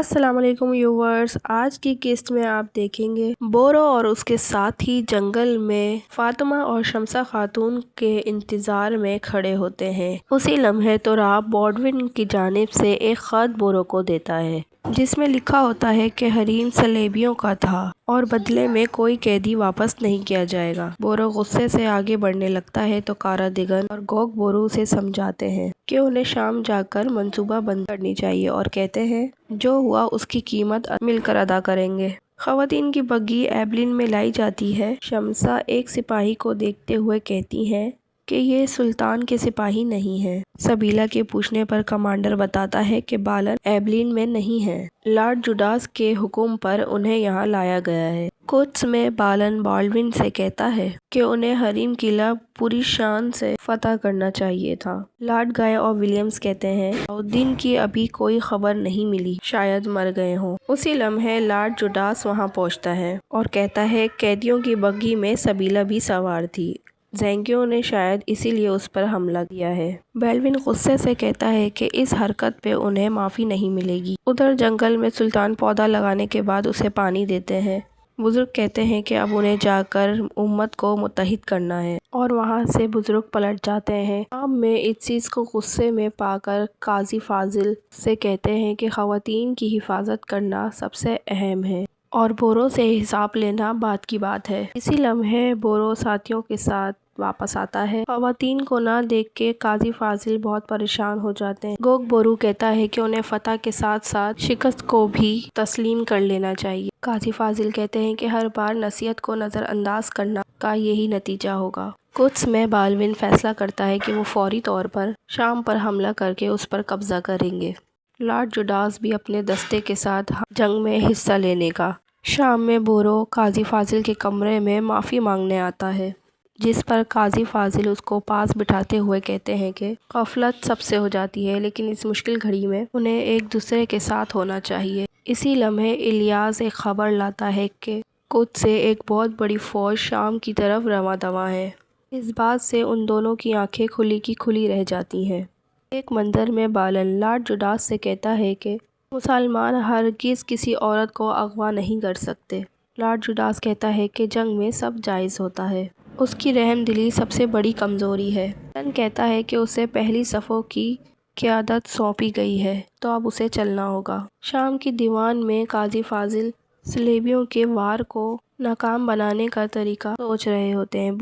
अस्सलाम वालेकुम व्यूवर्स, आज की किस्त में आप देखेंगे बोरो और उसके साथी जंगल में फातिमा और शम्सा खातून के इंतजार में खड़े होते हैं। उसी लम्हे तुराब बॉडविन की जानिब से एक खत बोरो को देता है जिसमें लिखा होता है कि हरीम सलेबियों का था और बदले में कोई कैदी वापस नहीं किया जाएगा। बोरो गुस्से से आगे बढ़ने लगता है तो कारा दिगन और गोग बोरो उसे समझाते हैं कि उन्हें शाम जाकर मंसूबा बंद करनी चाहिए और कहते हैं जो हुआ उसकी कीमत मिलकर अदा करेंगे। खवातीन की बग्गी एबलिन में लाई जाती है। शम्सा एक सिपाही को देखते हुए कहती है कि ये सुल्तान के सिपाही नहीं है। सबीला के पूछने पर कमांडर बताता है कि बालन एबलिन में नहीं है, लॉर्ड जुडास के हुक्म पर उन्हें यहाँ लाया गया है। कुछ में बालन बॉल्डविन से कहता है कि उन्हें हरीम किला पूरी शान से फतह करना चाहिए था। लॉर्ड गाय और विलियम्स कहते हैं अलाउद्दीन की अभी कोई खबर नहीं मिली, शायद मर गए हों। उसी लम्हे लॉर्ड जुडास वहाँ पहुँचता है और कहता है कैदियों की बग्गी में सबीला भी सवार थी, ज़ेंगियों ने शायद इसीलिए उस पर हमला किया है। बेल्विन गुस्से से कहता है कि इस हरकत पे उन्हें माफ़ी नहीं मिलेगी। उधर जंगल में सुल्तान पौधा लगाने के बाद उसे पानी देते हैं। बुजुर्ग कहते हैं कि अब उन्हें जाकर उम्मत को मुत्तहिद करना है और वहाँ से बुजुर्ग पलट जाते हैं। शाम में इस चीज़ को गुस्से में पाकर काजी फाजिल से कहते हैं कि खवातीन की हिफाजत करना सबसे अहम है और बोरो से हिसाब लेना बात की बात है। इसी लम्हे बोरो साथियों के साथ वापस आता है। खवातीन को ना देख के काजी फाजिल बहुत परेशान हो जाते हैं। गोग बोरू कहता है कि उन्हें फतह के साथ साथ शिकस्त को भी तस्लीम कर लेना चाहिए। काजी फाजिल कहते हैं कि हर बार नसीहत को नज़रअंदाज करना का यही नतीजा होगा। कुछ में बालविन फैसला करता है कि वो फौरी तौर पर शाम पर हमला करके उस पर कब्जा करेंगे। लॉर्ड जुडास भी अपने दस्ते के साथ जंग में हिस्सा लेने का। शाम में बोरो काजी फाजिल के कमरे में माफ़ी मांगने आता है, जिस पर काजी फाजिल उसको पास बिठाते हुए कहते हैं कि गफलत सबसे हो जाती है, लेकिन इस मुश्किल घड़ी में उन्हें एक दूसरे के साथ होना चाहिए। इसी लम्हे इलियास एक खबर लाता है कि कुछ से एक बहुत बड़ी फौज शाम की तरफ रवां दवा है। इस बात से उन दोनों की आंखें खुली की खुली रह जाती हैं। एक मंदिर में बालन लॉर्ड जुडास से कहता है कि मुसलमान हरगिज़ किसी औरत को अगवा नहीं कर सकते। लॉर्ड जुडास कहता है कि जंग में सब जायज़ होता है, उसकी रहम दिली सबसे बड़ी कमज़ोरी है। बालन कहता है कि उसे पहली सफ़ों की क़यादत सौंपी गई है तो अब उसे चलना होगा। शाम की दीवान में काजी फाजिल सलेबियों के वार को नाकाम बनाने का तरीका सोच रहे होते हैं।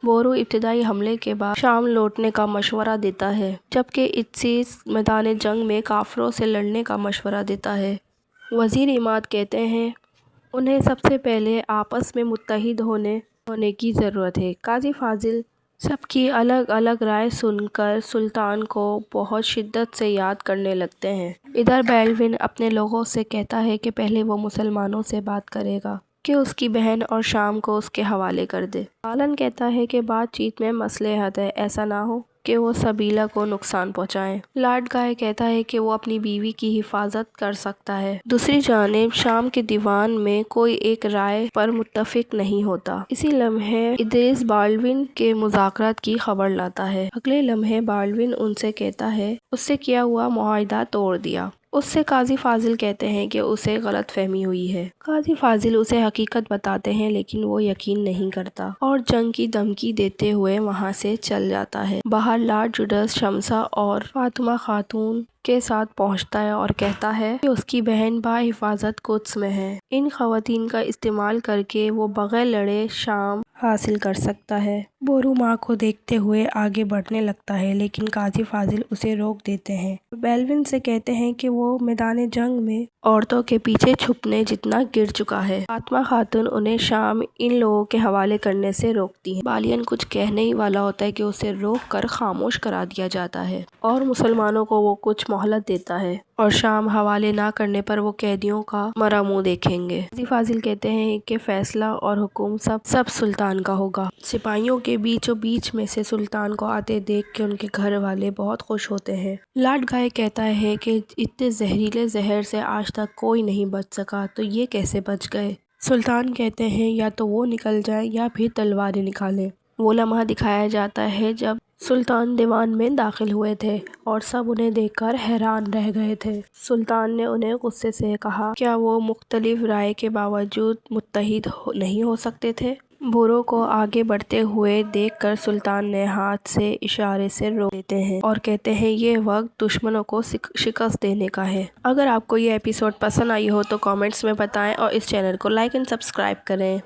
बोरो इब्तिदाई हमले के बाद शाम लौटने का मशवरा देता है, जबकि इत्सीस मैदान जंग में काफिरों से लड़ने का मशवरा देता है। वज़ीर इमाद कहते हैं उन्हें सबसे पहले आपस में मुत्तहिद होने की ज़रूरत है। काजी फाजिल सबकी अलग अलग राय सुनकर सुल्तान को बहुत शिद्दत से याद करने लगते हैं। इधर बेल्विन अपने लोगों से कहता है कि पहले वो मुसलमानों से बात करेगा कि उसकी बहन और शाम को उसके हवाले कर दे। बालन कहता है कि बातचीत में मसलहत है, ऐसा ना हो कि वो सबीला को नुकसान पहुंचाए। लॉर्ड गाय कहता है कि वो अपनी बीवी की हिफाजत कर सकता है। दूसरी जानिब शाम के दीवान में कोई एक राय पर मुत्तफिक नहीं होता। इसी लम्हे इद्रिस बाल्डविन के मुज़ाकरात की खबर लाता है। अगले लम्हे बाल्डविन उनसे कहता है उससे किया हुआ मुआहदा तोड़ दिया। उससे काजी फाजिल कहते हैं कि उसे गलत फहमी हुई है। काजी फाजिल उसे हकीकत बताते हैं, लेकिन वो यकीन नहीं करता और जंग की धमकी देते हुए वहाँ से चल जाता है। बाहर लॉर्ड जुडास शम्सा और फातिमा खातून के साथ पहुँचता है और कहता है कि उसकी बहन बाहिफाजत कुद्स में है। इन खवातीन का इस्तेमाल करके वो बगैर लड़े शाम हासिल कर सकता है। बोरू माँ को देखते हुए आगे बढ़ने लगता है, लेकिन काजी फाजिल उसे रोक देते हैं। बेल्विन से कहते हैं कि वो मैदान जंग में औरतों के पीछे छुपने जितना गिर चुका है। फातिमा खातून उन्हें शाम इन लोगों के हवाले करने से रोकती है। बालियन कुछ कहने ही वाला होता है कि उसे रोक कर खामोश करा दिया जाता है और मुसलमानों को वो कुछ मोहलत देता है और शाम हवाले ना करने पर वो कैदियों का मरा मुंह देखेंगे। काजी फाजिल कहते हैं कि फैसला और हुक्म सब सुल्तान का होगा। सिपाहियों के बीचों बीच में से सुल्तान को आते देख के उनके घर वाले बहुत खुश होते हैं। लॉर्ड गाय कहता है कि इतने जहरीले जहर से आज तक कोई नहीं बच सका, तो ये कैसे बच गए। सुल्तान कहते हैं या तो वो निकल जाए या फिर तलवारें निकालें। वो लम्हा दिखाया जाता है जब سلطان دیوان میں داخل ہوئے تھے اور سب انہیں دیکھ کر حیران رہ گئے تھے۔ سلطان نے انہیں غصے سے کہا، کیا وہ مختلف رائے کے باوجود متحد نہیں ہو سکتے تھے؟ بورو کو آگے بڑھتے ہوئے دیکھ کر سلطان نے ہاتھ سے اشارے سے روک دیتے ہیں اور کہتے ہیں یہ وقت دشمنوں کو شکست دینے کا ہے۔ اگر آپ کو یہ ایپیسوڈ پسند آئی ہو تو کامنٹس میں بتائیں اور اس چینل کو لائک اینڈ سبسکرائب کریں۔